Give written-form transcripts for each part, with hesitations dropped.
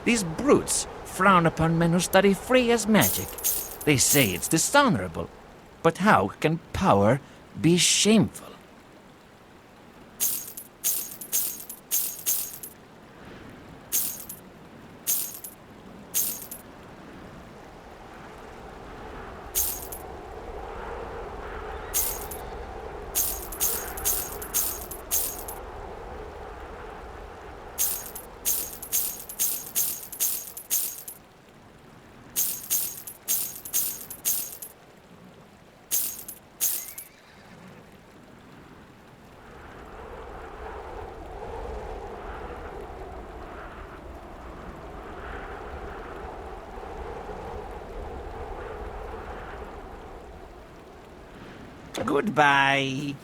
These brutes frown upon men who study free as magic. They say it's dishonorable. But how can power be shameful? Goodbye.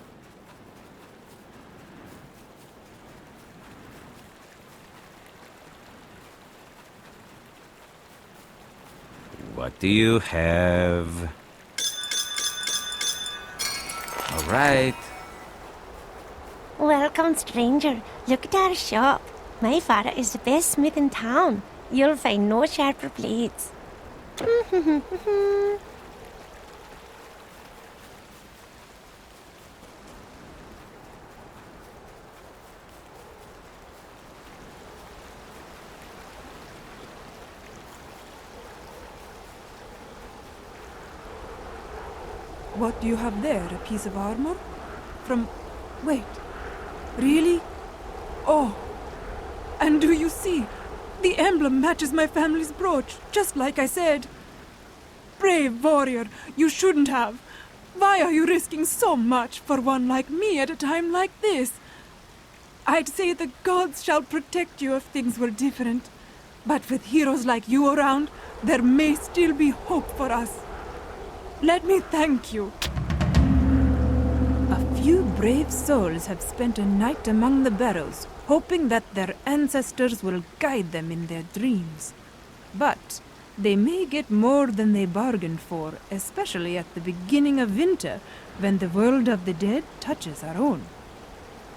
What do you have? All right. Welcome, stranger. Look at our shop. My father is the best smith in town. You'll find no sharper blades. What do you have there? A piece of armor? Wait. Really? Oh. And do you see? The emblem matches my family's brooch, just like I said. Brave warrior, you shouldn't have. Why are you risking so much for one like me at a time like this? I'd say the gods shall protect you if things were different. But with heroes like you around, there may still be hope for us. Let me thank you. A few brave souls have spent a night among the barrows, hoping that their ancestors will guide them in their dreams. But they may get more than they bargained for, especially at the beginning of winter, when the world of the dead touches our own.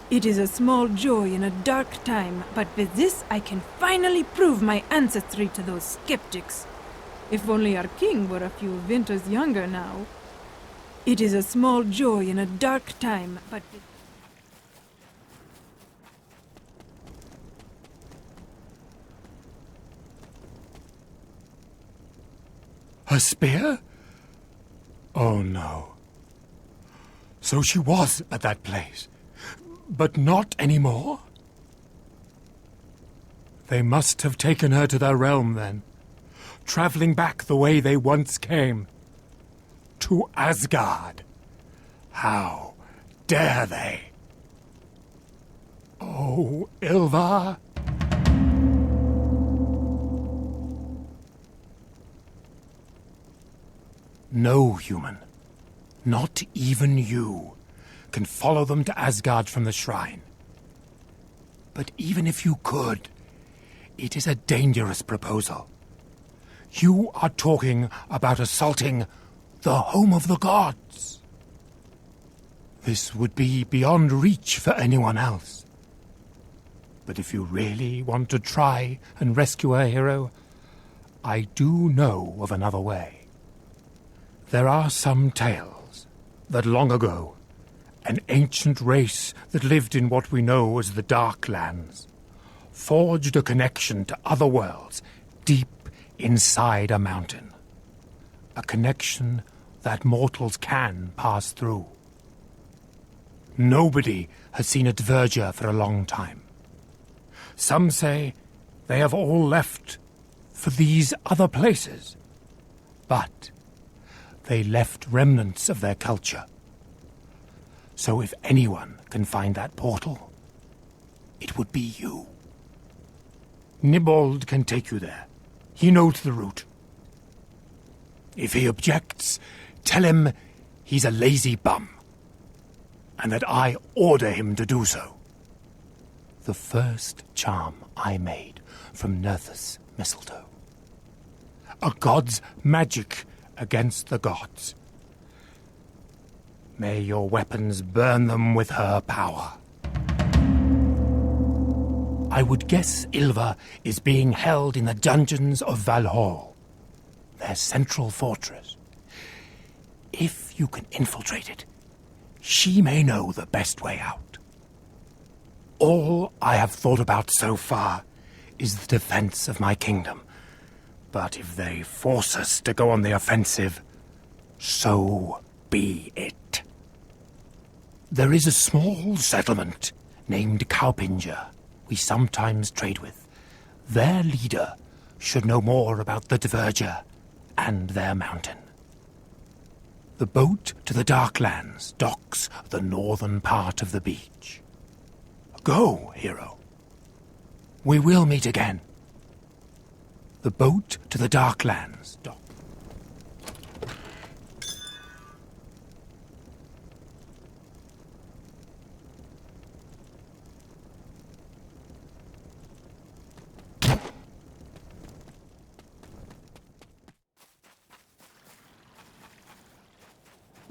It is a small joy in a dark time, but with this I can finally prove my ancestry to those skeptics. If only our king were a few winters younger now. It is a small joy in a dark time, but... A spear? Oh no. So she was at that place, but not anymore? They must have taken her to their realm then, traveling back the way they once came. To Asgard. How dare they? Oh, Ylva. No human, not even you, can follow them to Asgard from the shrine. But even if you could, it is a dangerous proposal. You are talking about assaulting the home of the gods. This would be beyond reach for anyone else. But if you really want to try and rescue a hero, I do know of another way. There are some tales that long ago, an ancient race that lived in what we know as the Dark Lands forged a connection to other worlds deep inside a mountain. A connection that mortals can pass through. Nobody has seen a Tğvērģe for a long time. Some say they have all left for these other places. But they left remnants of their culture. So if anyone can find that portal, it would be you. Nibald can take you there. He knows the route. If he objects, tell him he's a lazy bum, and that I order him to do so. The first charm I made from Nerthus mistletoe. A god's magic against the gods. May your weapons burn them with her power. I would guess Ylva is being held in the dungeons of Valhall, their central fortress. If you can infiltrate it, she may know the best way out. All I have thought about so far is the defense of my kingdom. But if they force us to go on the offensive, so be it. There is a small settlement named Kaupinja we sometimes trade with. Their leader should know more about the Tğvģ and their mountain. The boat to the Darklands docks the northern part of the beach. Go, hero. We will meet again. The boat to the Darklands docks.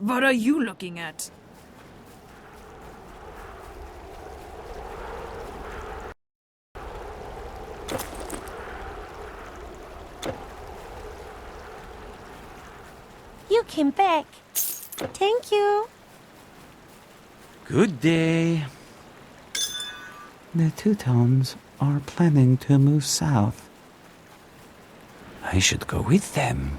What are you looking at? You came back. Thank you. Good day. The Teutons are planning to move south. I should go with them.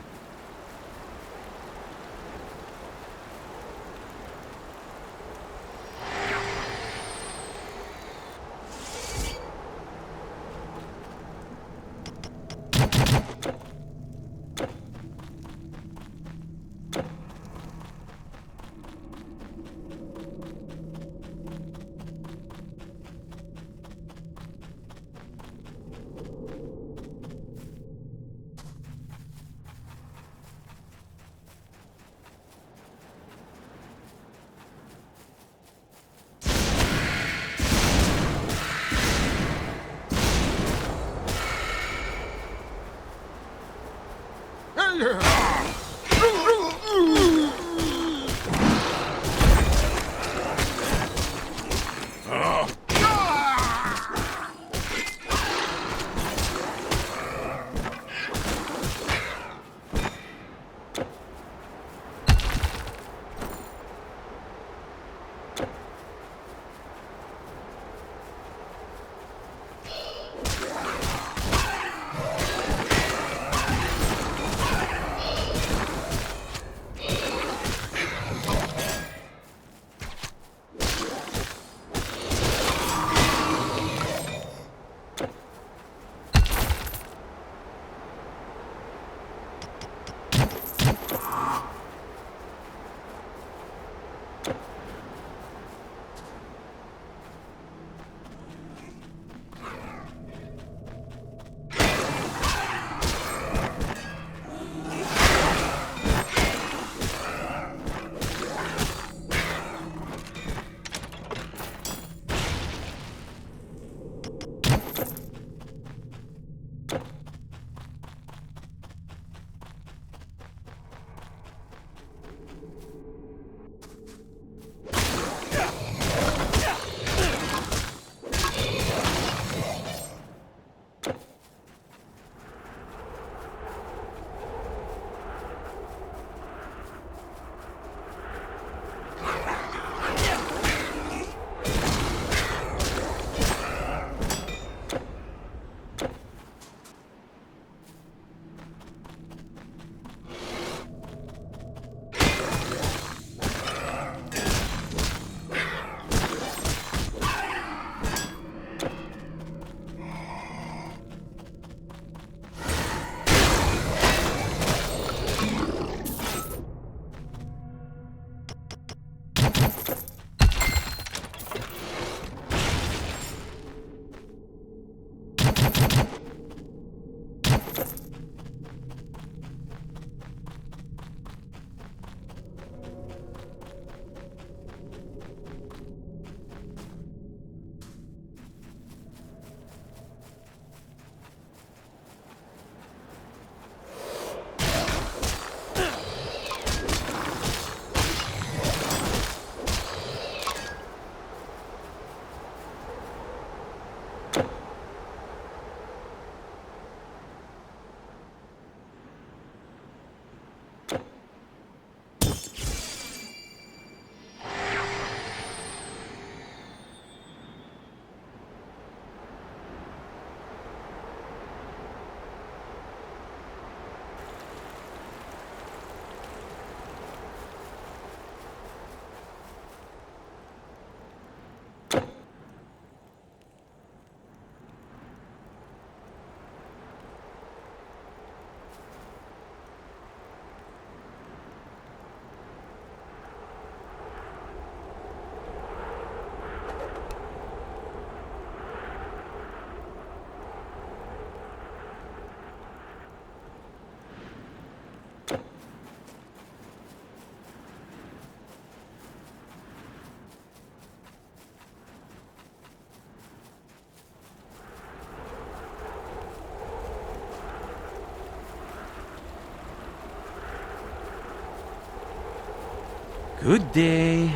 Good day.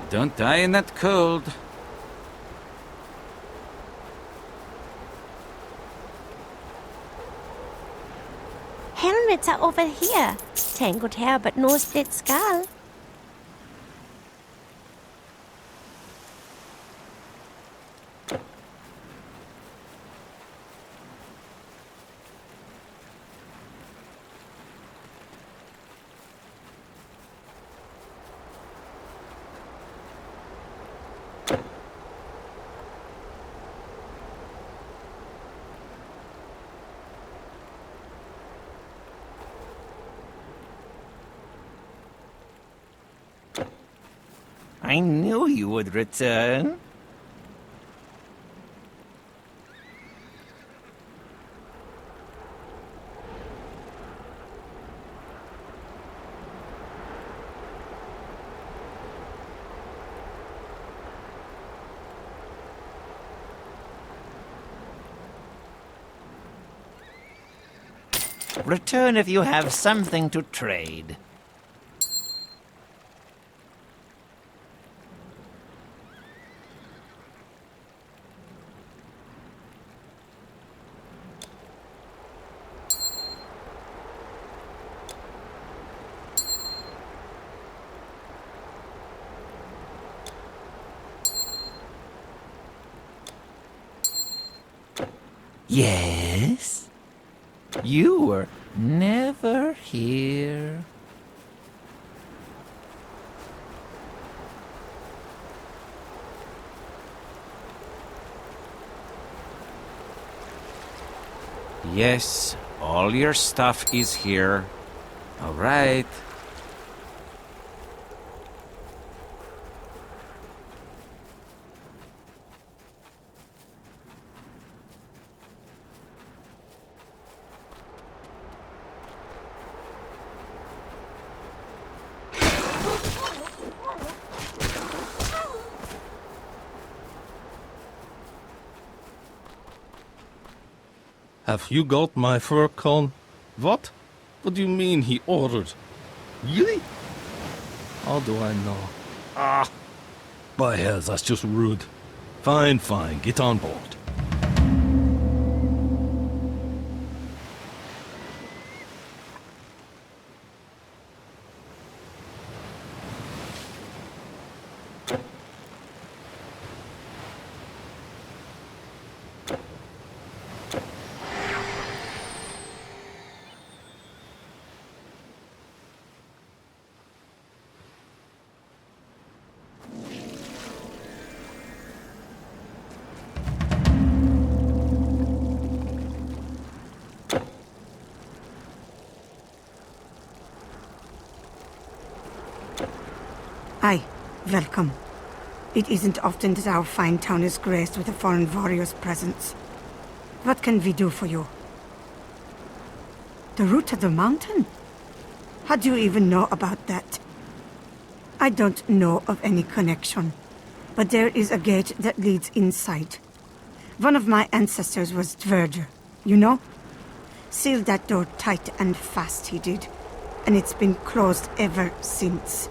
Don't die in that cold. Helmets are over here. Tangled hair, but no split skull. I knew you would return. Return if you have something to trade. Yes? You were never here. Yes, all your stuff is here. All right. Have you got my fur cone? What? What do you mean he ordered? Really? How do I know? Ah! By hell, that's just rude. Fine, fine, get on board. Aye, welcome. It isn't often that our fine town is graced with a foreign warrior's presence. What can we do for you? The route to the mountain? How do you even know about that? I don't know of any connection, but there is a gate that leads inside. One of my ancestors was 𝒃𝒍𝒐𝒔, you know? Sealed that door tight and fast, he did, and it's been closed ever since.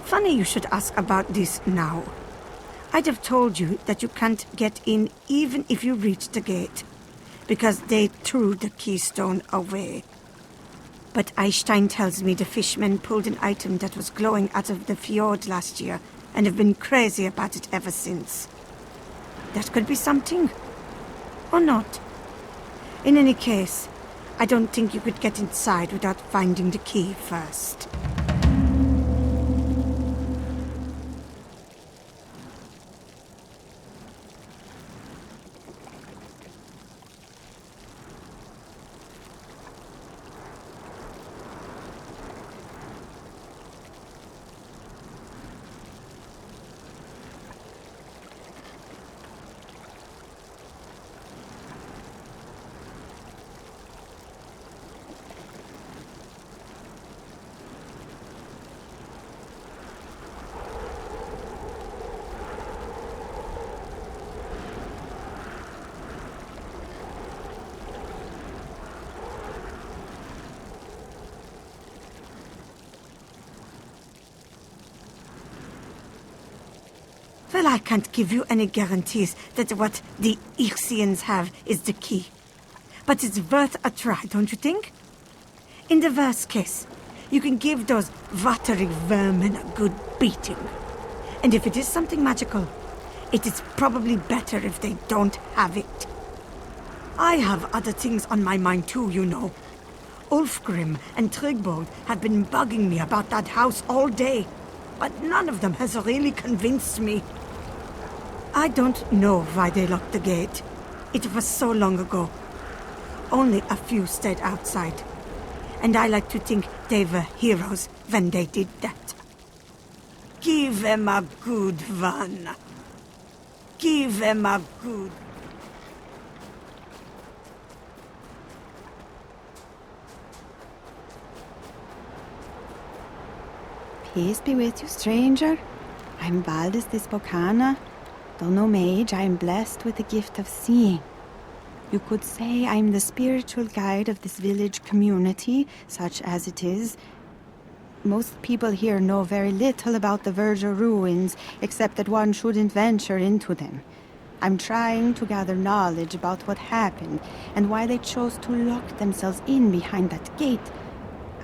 Funny you should ask about this now. I'd have told you that you can't get in even if you reach the gate, because they threw the keystone away. But Eysteinn tells me the fishmen pulled an item that was glowing out of the fjord last year and have been crazy about it ever since. That could be something. Or not. In any case, I don't think you could get inside without finding the key first. Well, I can't give you any guarantees that what the Ixians have is the key. But it's worth a try, don't you think? In the worst case, you can give those watery vermin a good beating. And if it is something magical, it is probably better if they don't have it. I have other things on my mind too, you know. Ulfgrim and Tryggbold have been bugging me about that house all day, but none of them has really convinced me. I don't know why they locked the gate. It was so long ago. Only a few stayed outside. And I like to think they were heroes when they did that. Give them a good one. Give them a good... Peace be with you, stranger. I'm Valdis de Spokana. Though no mage, I am blessed with the gift of seeing. You could say I'm the spiritual guide of this village community, such as it is. Most people here know very little about the Verger ruins, except that one shouldn't venture into them. I'm trying to gather knowledge about what happened, and why they chose to lock themselves in behind that gate.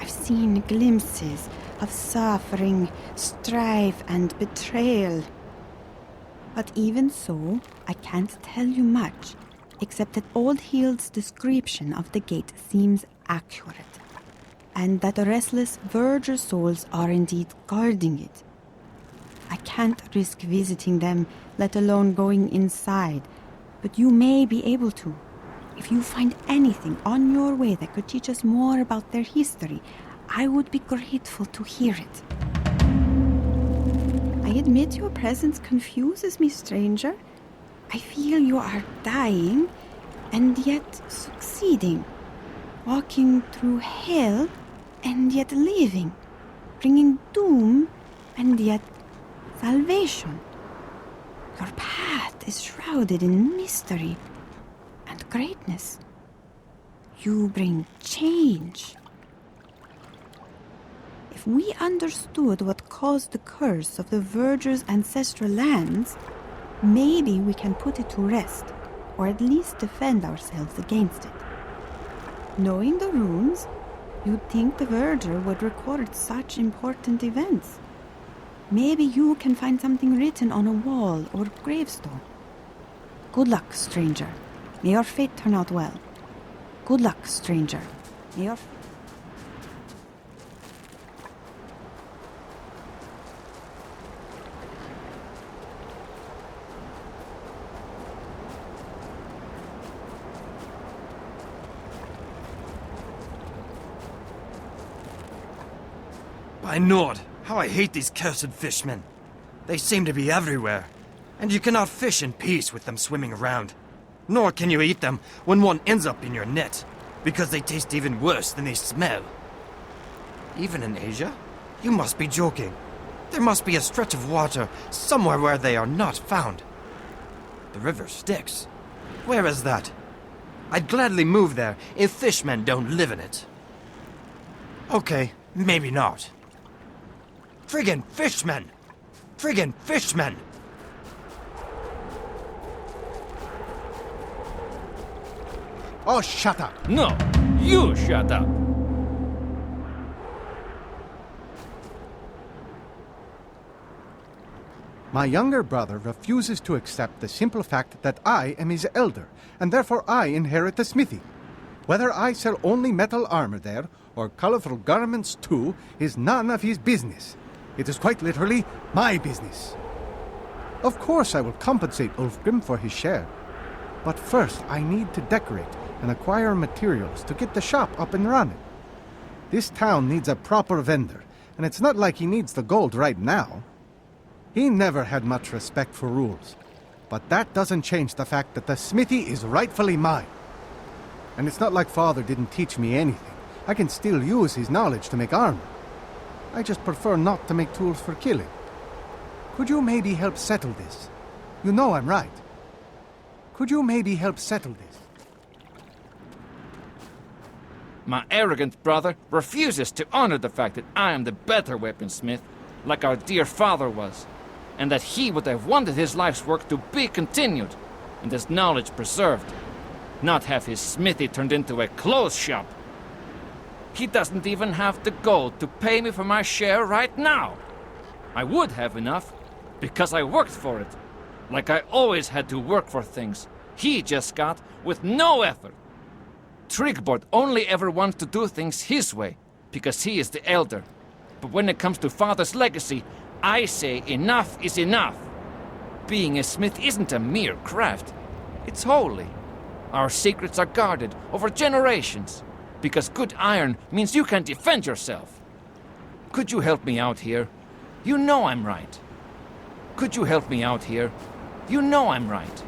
I've seen glimpses of suffering, strife, and betrayal. But even so, I can't tell you much, except that Old Hild's description of the gate seems accurate, and that the restless Verger souls are indeed guarding it. I can't risk visiting them, let alone going inside, but you may be able to. If you find anything on your way that could teach us more about their history, I would be grateful to hear it. I admit your presence confuses me, stranger. I feel you are dying, and yet succeeding. Walking through hell, and yet living. Bringing doom, and yet salvation. Your path is shrouded in mystery and greatness. You bring change. If we understood what caused the curse of the Verger's ancestral lands, maybe we can put it to rest, or at least defend ourselves against it. Knowing the runes, you'd think the Verger would record such important events. Maybe you can find something written on a wall or gravestone. Good luck, stranger. May your fate turn out well. Good luck, stranger. May your... By Nord, how I hate these cursed fishmen. They seem to be everywhere, and you cannot fish in peace with them swimming around. Nor can you eat them when one ends up in your net, because they taste even worse than they smell. Even in Asia? You must be joking. There must be a stretch of water somewhere where they are not found. The river Styx. Where is that? I'd gladly move there if fishmen don't live in it. Okay, maybe not. Friggin' fishmen! Friggin' fishmen! Oh, shut up! No, you shut up! My younger brother refuses to accept the simple fact that I am his elder, and therefore I inherit the smithy. Whether I sell only metal armor there, or colorful garments too, is none of his business. It is quite literally my business. Of course I will compensate Ulfgrim for his share. But first I need to decorate and acquire materials to get the shop up and running. This town needs a proper vendor, and it's not like he needs the gold right now. He never had much respect for rules, but that doesn't change the fact that the smithy is rightfully mine. And it's not like Father didn't teach me anything. I can still use his knowledge to make armor. I just prefer not to make tools for killing. Could you maybe help settle this? You know I'm right. Could you maybe help settle this? My arrogant brother refuses to honor the fact that I am the better weaponsmith, like our dear father was. and that he would have wanted his life's work to be continued, and his knowledge preserved, not have his smithy turned into a clothes shop. He doesn't even have the gold to pay me for my share right now. I would have enough, because I worked for it, like I always had to work for things he just got with no effort. Tryggvord only ever wants to do things his way, because he is the elder. But when it comes to father's legacy, I say enough is enough. Being a smith isn't a mere craft. It's holy. Our secrets are guarded over generations, because good iron means you can defend yourself. Could you help me out here? You know I'm right. Could you help me out here? You know I'm right.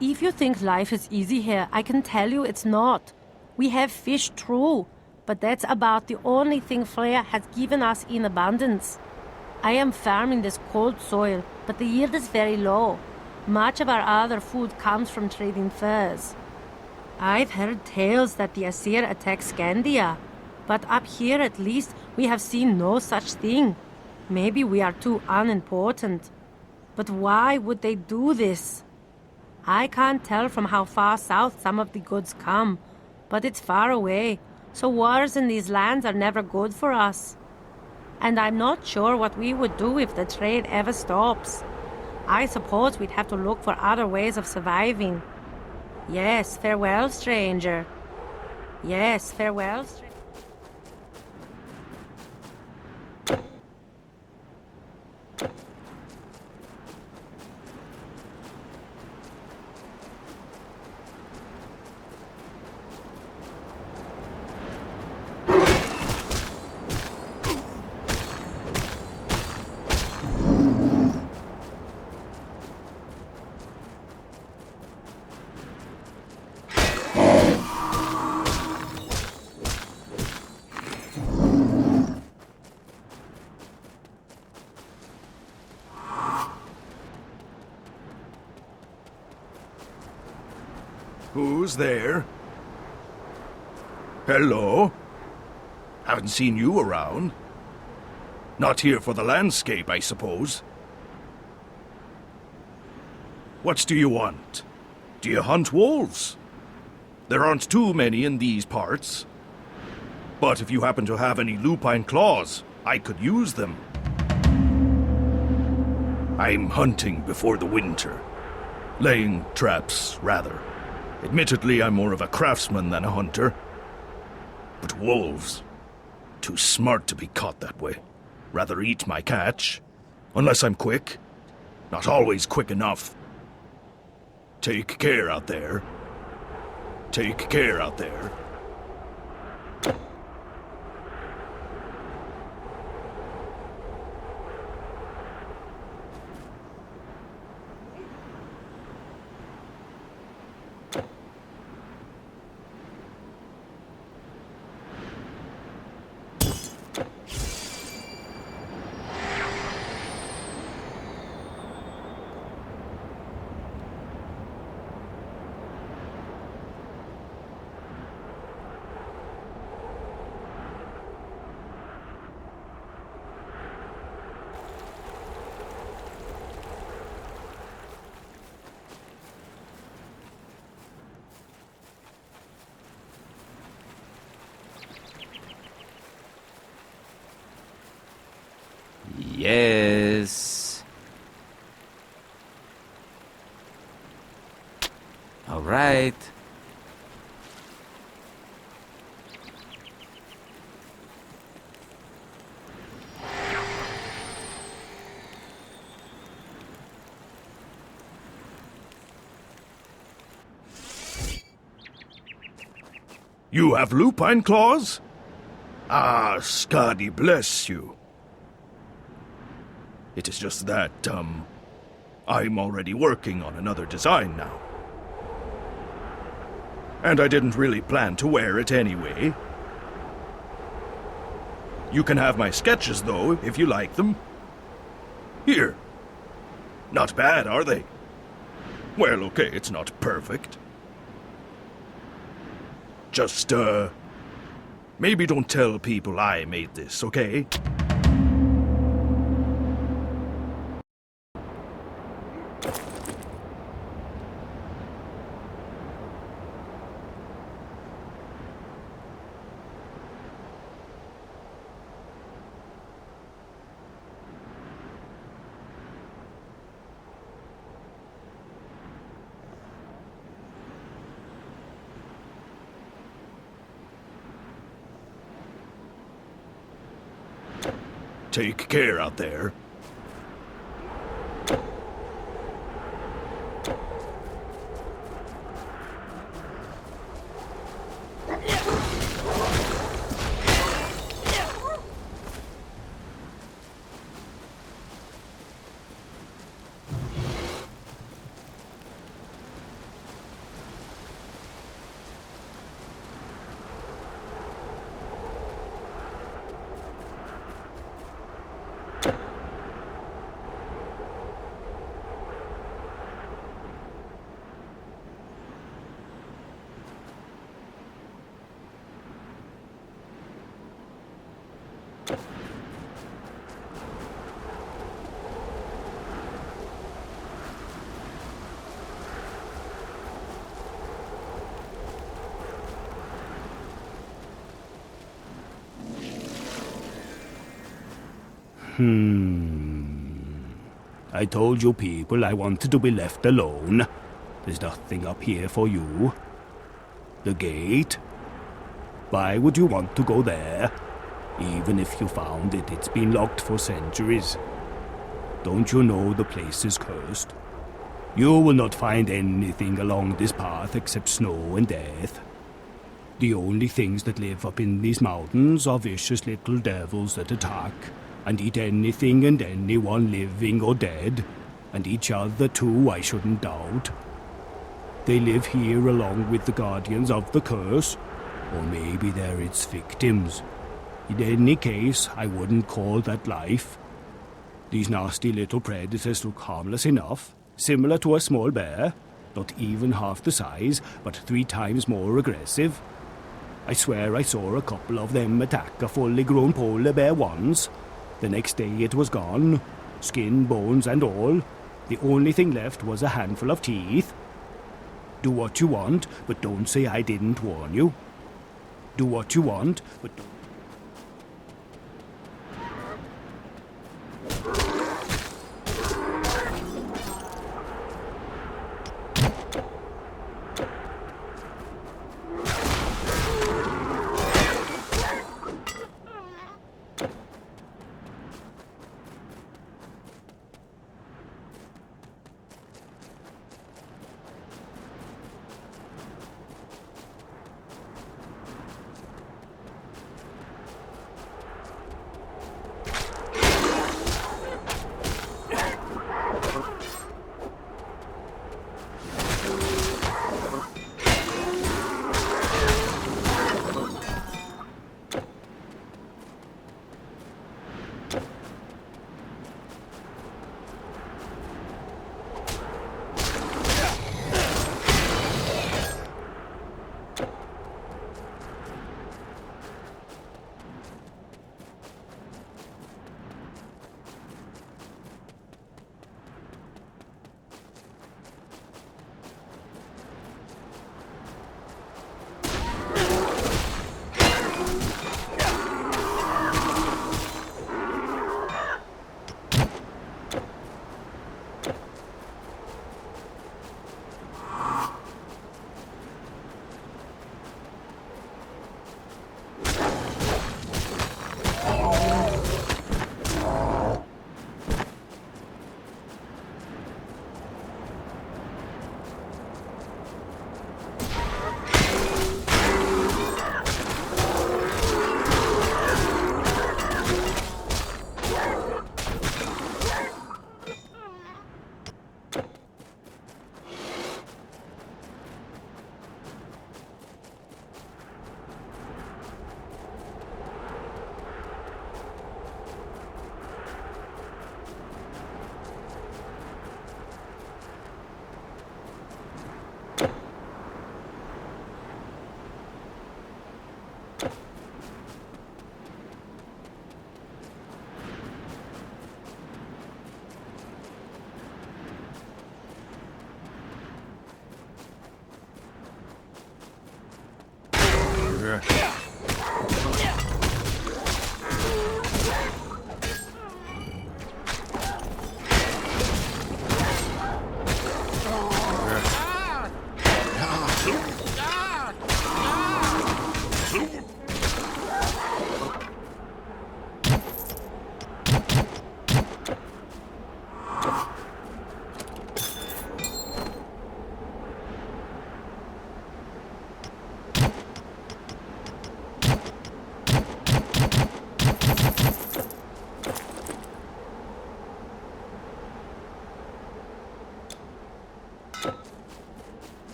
If you think life is easy here, I can tell you it's not. We have fish, true, but that's about the only thing Freya has given us in abundance. I am farming this cold soil, but the yield is very low. Much of our other food comes from trading furs. I've heard tales that the Aesir attack Scandia, but up here at least we have seen no such thing. Maybe we are too unimportant. But why would they do this? I can't tell from how far south some of the goods come, but it's far away, so wars in these lands are never good for us. And I'm not sure what we would do if the trade ever stops. I suppose we'd have to look for other ways of surviving. Yes, farewell, stranger. Yes, farewell, stranger. Who's there? Hello? Haven't seen you around. Not here for the landscape, I suppose. What do you want? Do you hunt wolves? There aren't too many in these parts. But if you happen to have any lupine claws, I could use them. I'm hunting before the winter. Laying traps, rather. Admittedly, I'm more of a craftsman than a hunter. But wolves, too smart to be caught that way. Rather eat my catch. Unless I'm quick. Not always quick enough. Take care out there. Take care out there. Yes. All right. You have lupine claws? Ah, Skadi bless you. It is just that, I'm already working on another design now. And I didn't really plan to wear it anyway. You can have my sketches, though, if you like them. Here. Not bad, are they? Well, okay, it's not perfect. Just, maybe don't tell people I made this, okay? Take care out there. I told you people I wanted to be left alone. There's nothing up here for you. The gate? Why would you want to go there? Even if you found it, it's been locked for centuries. Don't you know the place is cursed? You will not find anything along this path except snow and death. The only things that live up in these mountains are vicious little devils that attack and eat anything and anyone living or dead, and each other too, I shouldn't doubt. They live here along with the guardians of the curse, or maybe they're its victims. In any case, I wouldn't call that life. These nasty little predators look harmless enough, similar to a small bear, not even half the size, but 3 times more aggressive. I swear I saw a couple of them attack a fully grown polar bear once. The next day it was gone, skin, bones and all. The only thing left was a handful of teeth. Do what you want, but don't say I didn't warn you. Do what you want, but don't...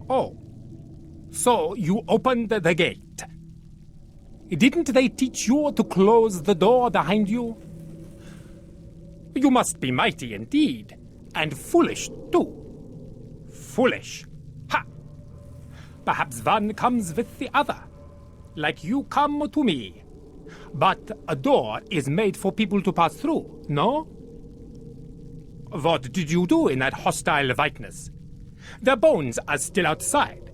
Oh, so you opened the gate. Didn't they teach you to close the door behind you? You must be mighty indeed, and foolish too. Foolish. Ha! Perhaps one comes with the other, like you come to me. But a door is made for people to pass through, no? What did you do in that hostile whiteness? Their bones are still outside,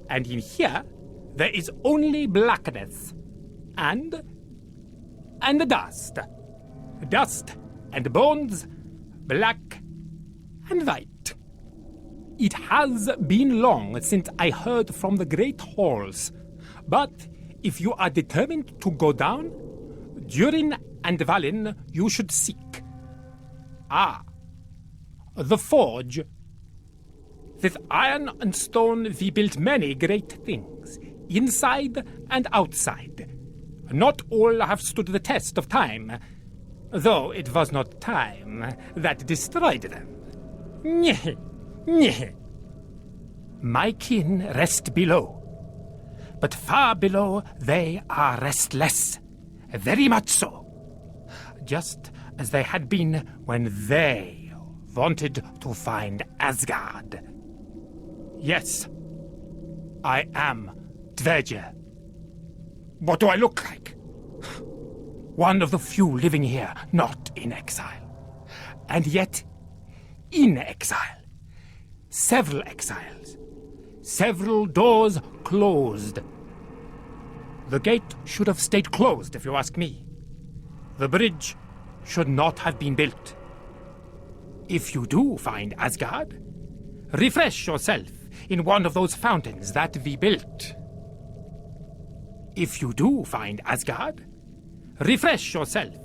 and in here there is only blackness. And dust. Dust and bones, black and white. It has been long since I heard from the great halls, but if you are determined to go down, Durin and Valin you should seek. Ah, the forge. With iron and stone we built many great things, inside and outside. Not all have stood the test of time, though it was not time that destroyed them. Nyeh, nyeh. My kin rest below, but far below they are restless, very much so, just as they had been when they wanted to find Asgard. Yes, I am Tğvece. What do I look like? One of the few living here not in exile. And yet, in exile. Several exiles. Several doors closed. The gate should have stayed closed, if you ask me. The bridge should not have been built. If you do find Asgard, refresh yourself in one of those fountains that we built. If you do find Asgard, refresh yourself.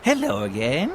Hello again.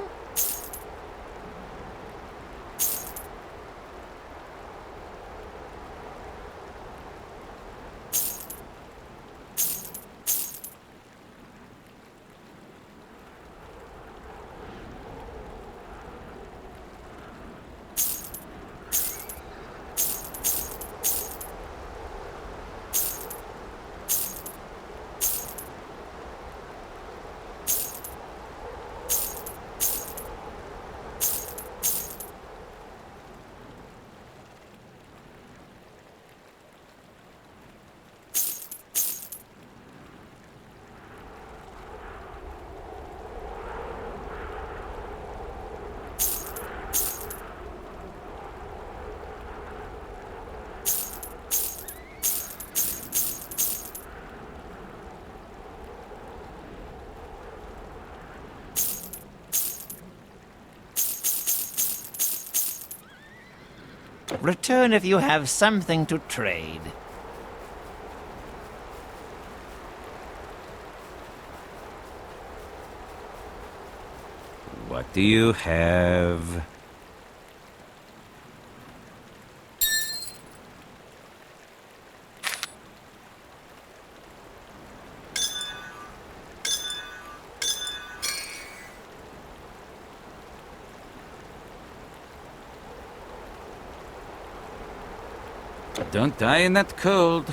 Return if you have something to trade. What do you have? Don't die in that cold.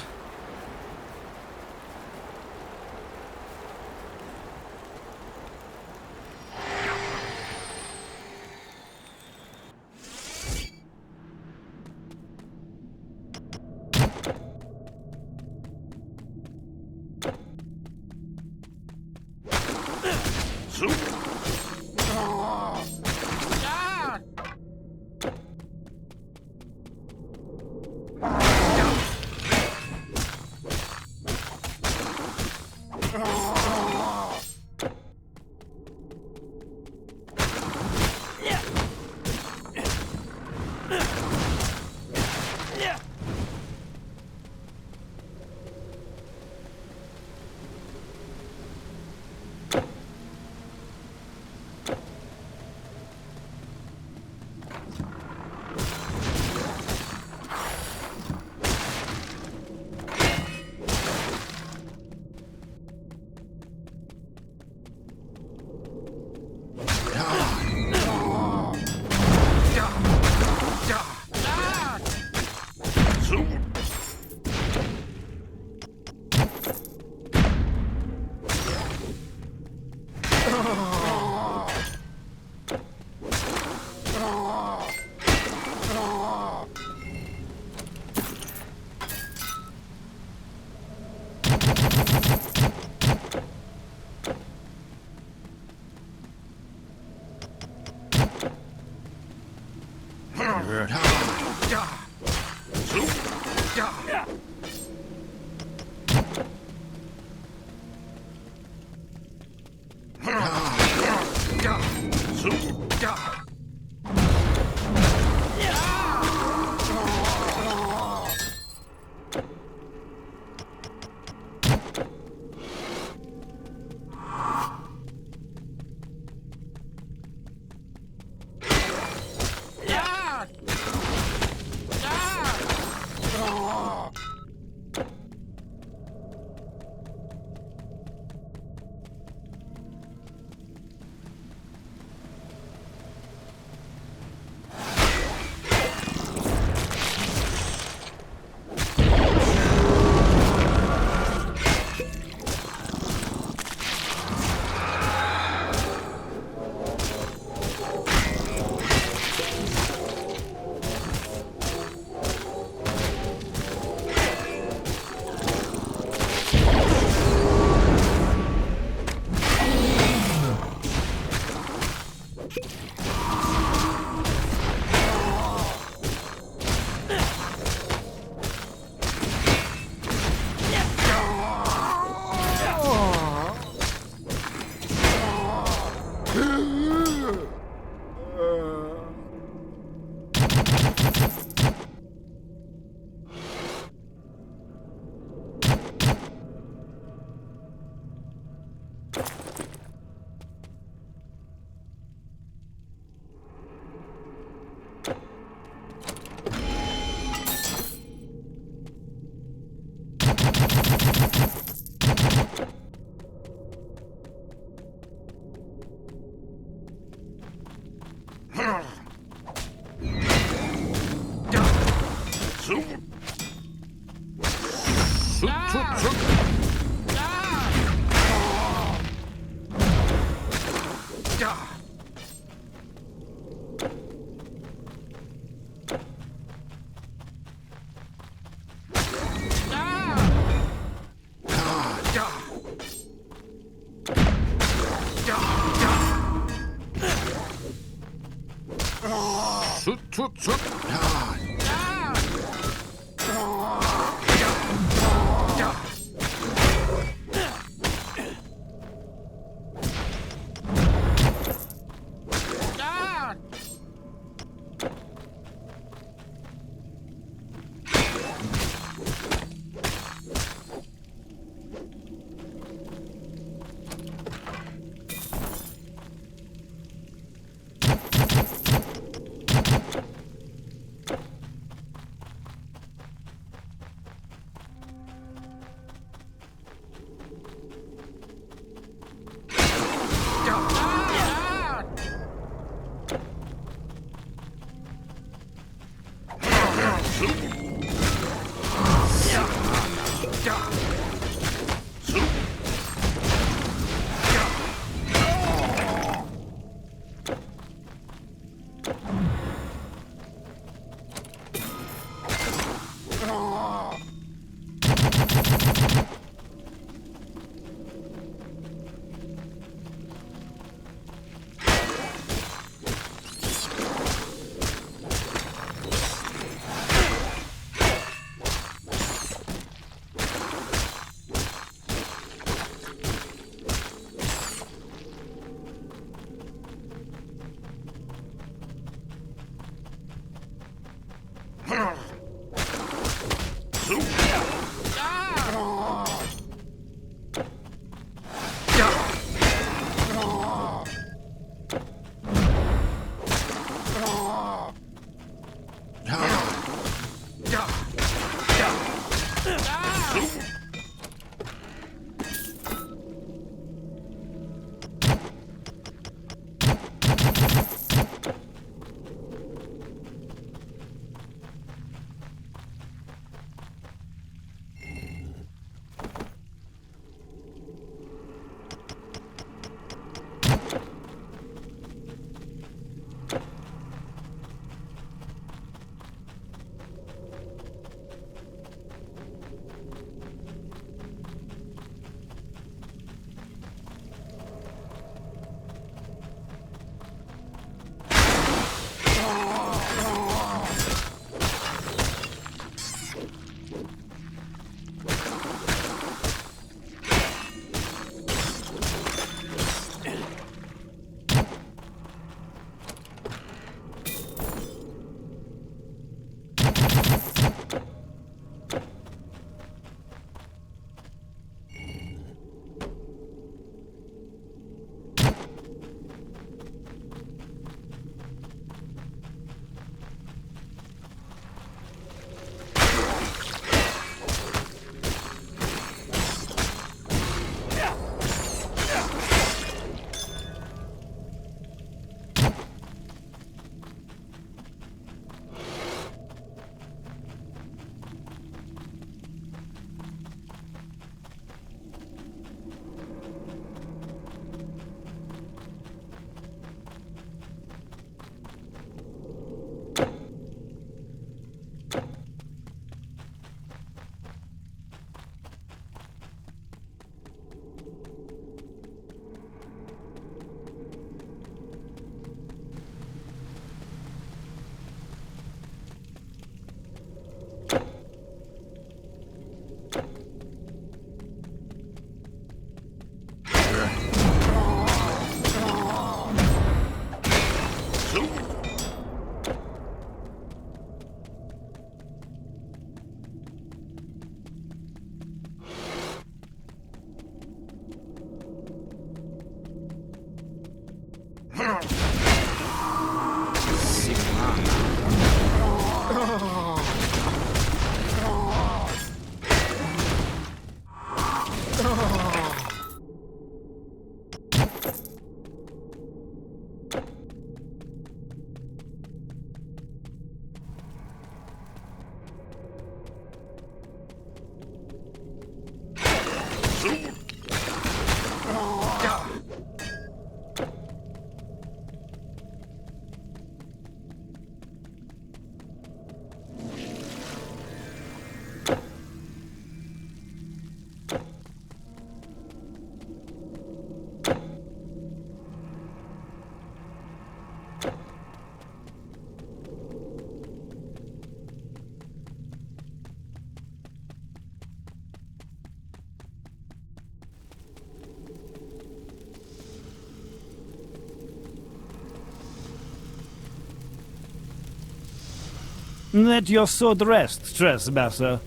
Let your sword rest, trespasser.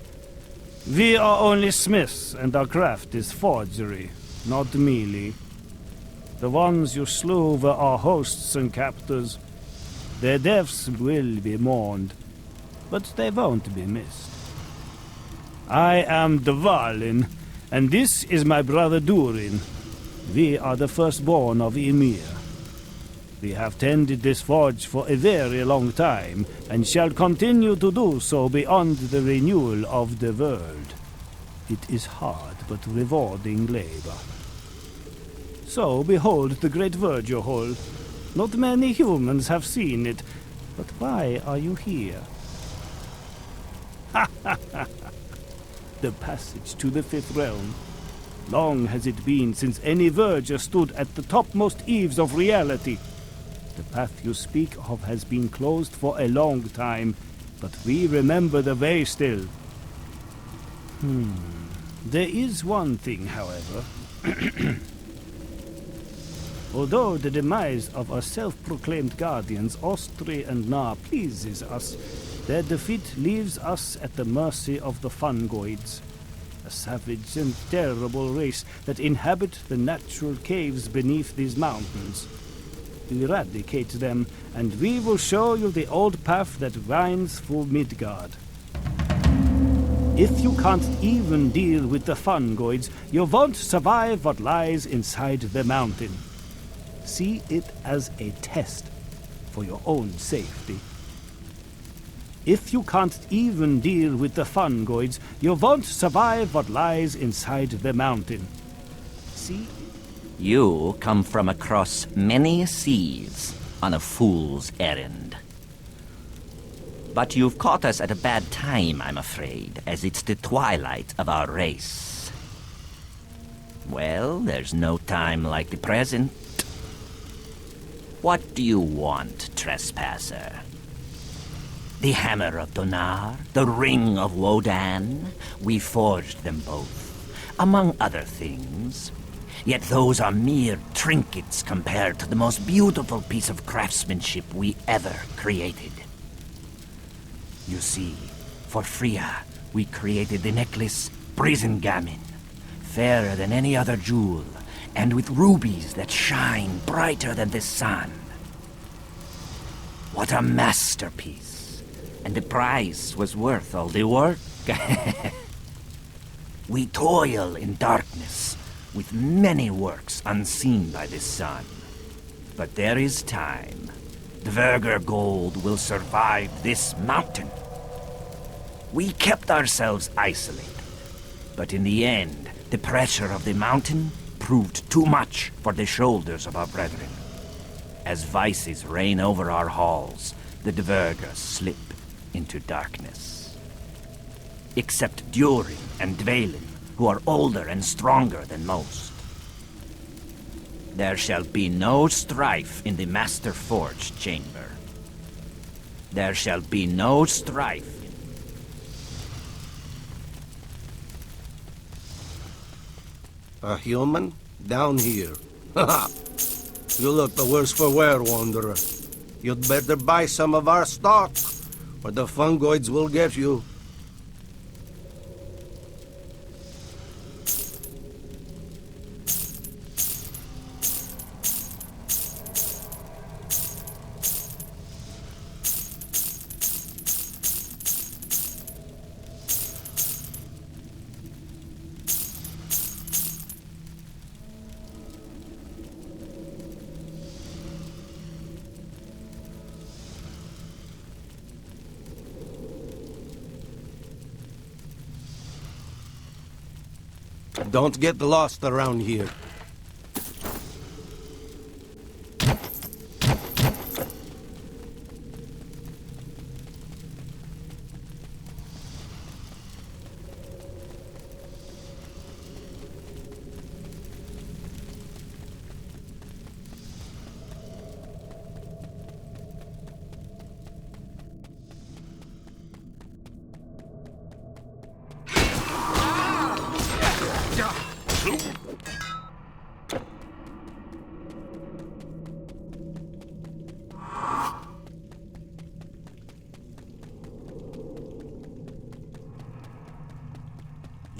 We are only smiths, and our craft is forgery, not melee. The ones you slew were our hosts and captors. Their deaths will be mourned, but they won't be missed. I am Dvalin, and this is my brother Durin. We are the firstborn of Ymir. We have tended this forge for a very long time, and shall continue to do so beyond the renewal of the world. It is hard but rewarding labor. So behold the great Verdure Hall. Not many humans have seen it, but why are you here? Ha ha ha! The passage to the fifth realm. Long has it been since any verger stood at the topmost eaves of reality. The path you speak of has been closed for a long time, but we remember the way still. There is one thing, however. Although the demise of our self-proclaimed guardians, Ostri and Na, pleases us, their defeat leaves us at the mercy of the Fungoids, a savage and terrible race that inhabit the natural caves beneath these mountains. Eradicate them, and we will show you the old path that winds through Midgard. If you can't even deal with the Fungoids, you won't survive what lies inside the mountain. See it as a test for your own safety. If you can't even deal with the Fungoids, you won't survive what lies inside the mountain. See? You come from across many seas on a fool's errand. But you've caught us at a bad time, I'm afraid, as it's the twilight of our race. Well, there's no time like the present. What do you want, trespasser? The hammer of Donar, the ring of Wodan? We forged them both, among other things. Yet those are mere trinkets compared to the most beautiful piece of craftsmanship we ever created. You see, for Freya, we created the necklace Brisingamen, fairer than any other jewel, and with rubies that shine brighter than the sun. What a masterpiece! And the price was worth all the work. We toil in darkness, with many works unseen by the sun. But there is time. Dvergr gold will survive this mountain. We kept ourselves isolated, but in the end, the pressure of the mountain proved too much for the shoulders of our brethren. As vices reign over our halls, the Dvergr slip into darkness. Except Durin and Dvalin, who are older and stronger than most. There shall be no strife in the Master Forge chamber. There shall be no strife. A human? Down here. Haha! You look the worse for wear, Wanderer. You'd better buy some of our stock, or the Fungoids will get you. Don't get lost around here.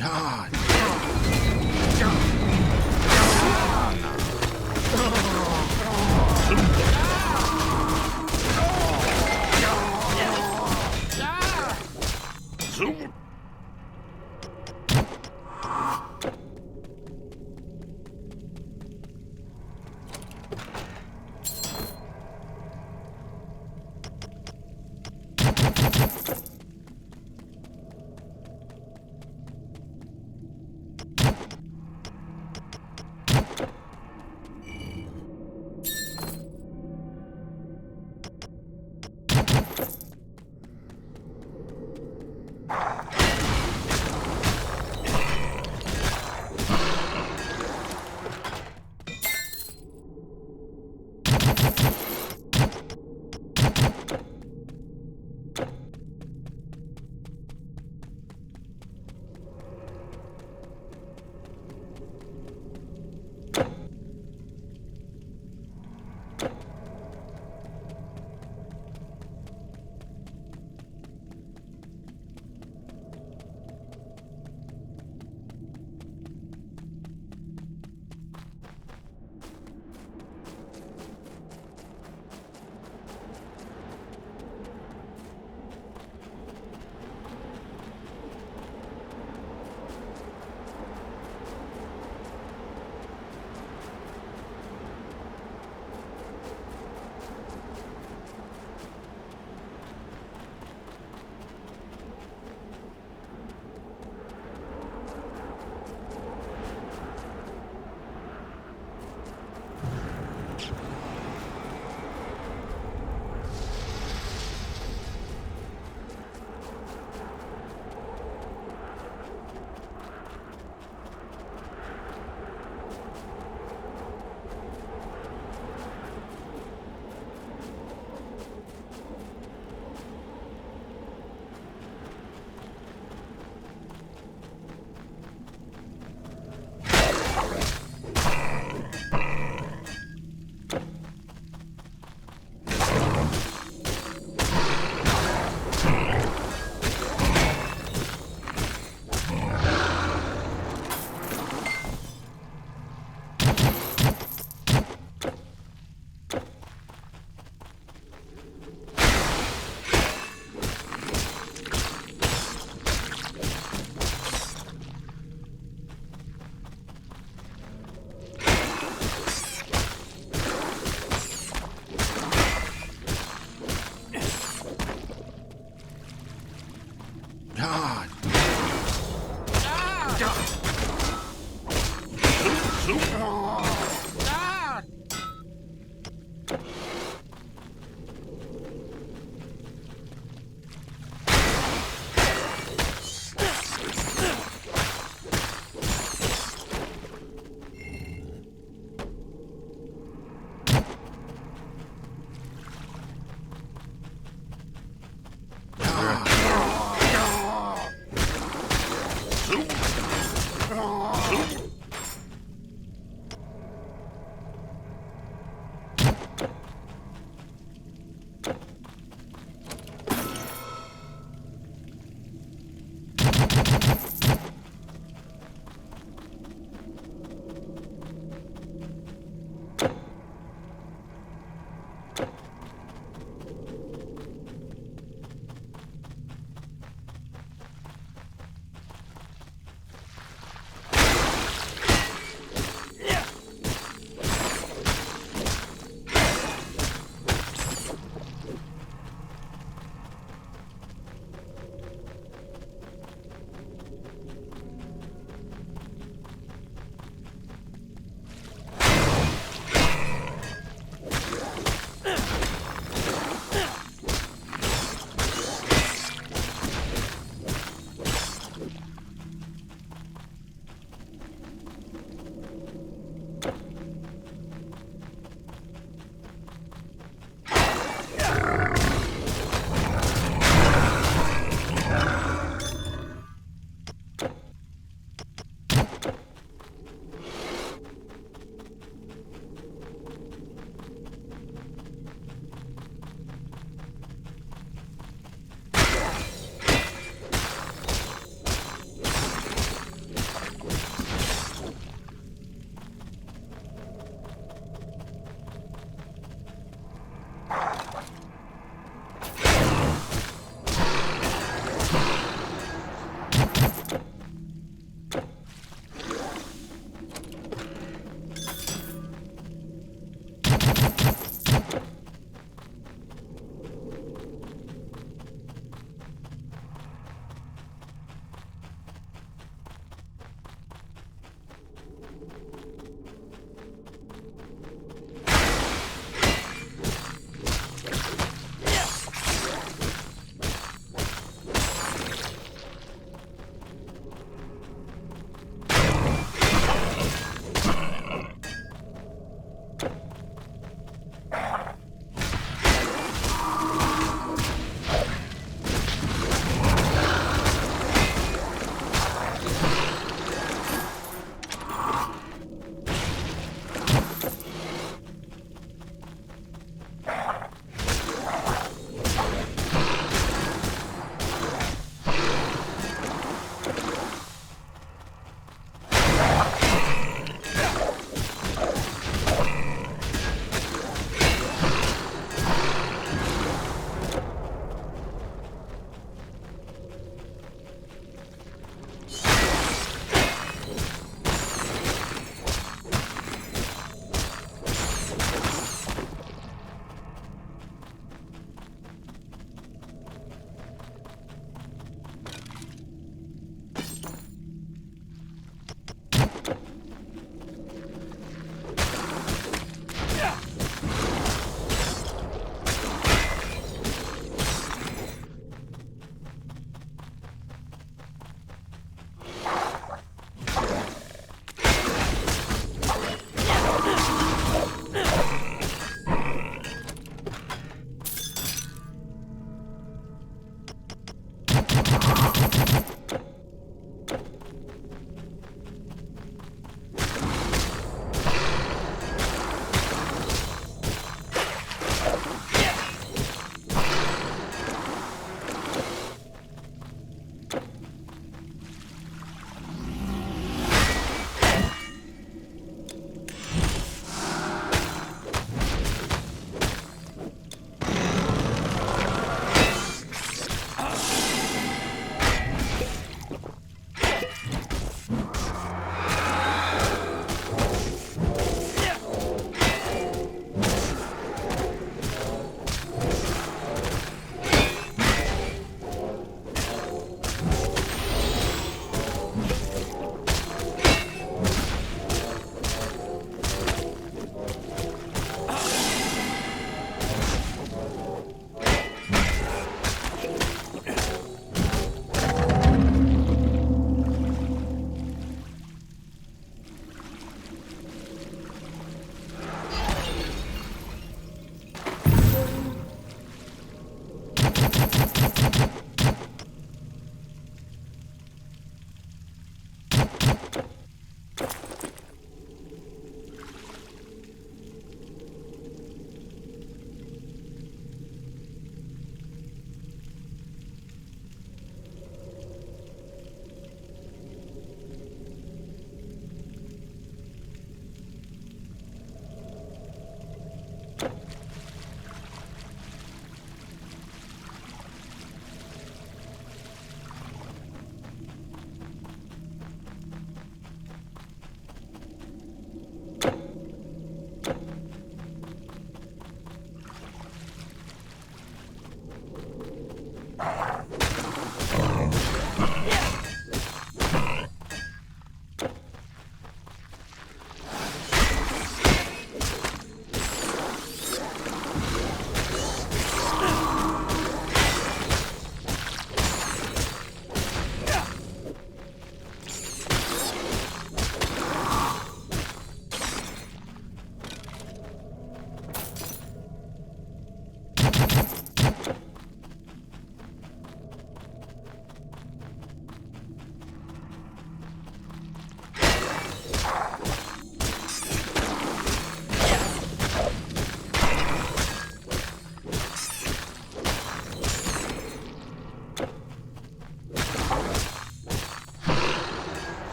God.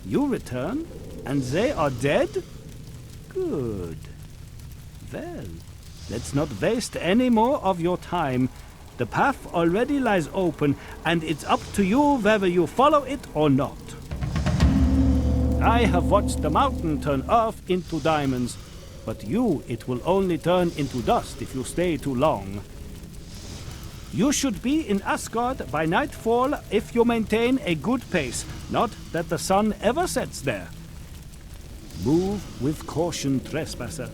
You return, and they are dead? Good. Well, let's not waste any more of your time. The path already lies open, and it's up to you whether you follow it or not. I have watched the mountain turn earth into diamonds, but you, it will only turn into dust if you stay too long. You should be in Asgard by nightfall if you maintain a good pace, not that the sun ever sets there. Move with caution, trespasser.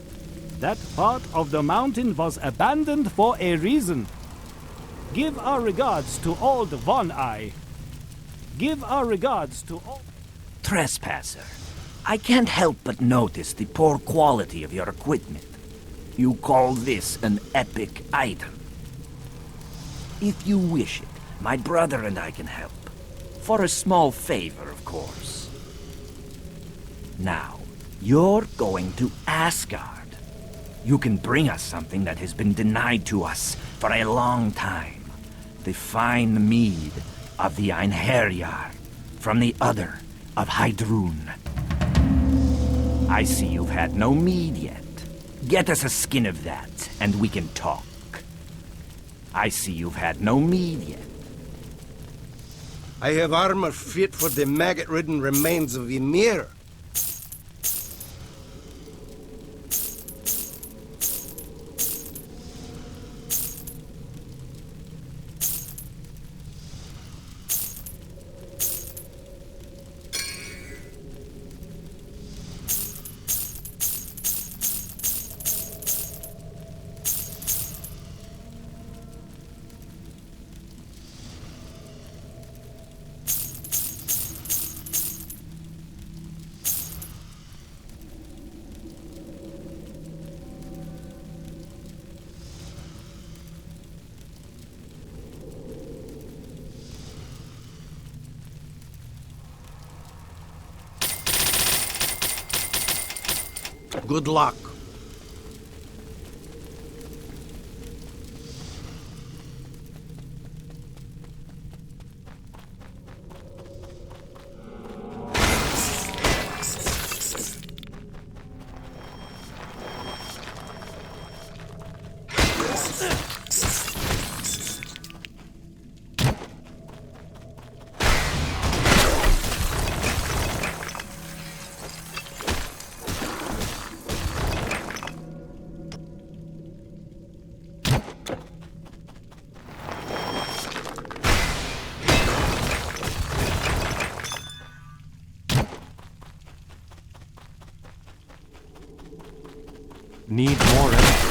That part of the mountain was abandoned for a reason. Give our regards to old One Eye. Give our regards to all... Trespasser, I can't help but notice the poor quality of your equipment. You call this an epic item. If you wish it, my brother and I can help. For a small favor, of course. Now, you're going to Asgard. You can bring us something that has been denied to us for a long time. The fine mead of the Einherjar from the Udder of Heidrun. I see you've had no mead yet. Get us a skin of that, and we can talk. I see you've had no mead yet. I have armor fit for the maggot-ridden remains of Ymir. Good luck. Need more energy.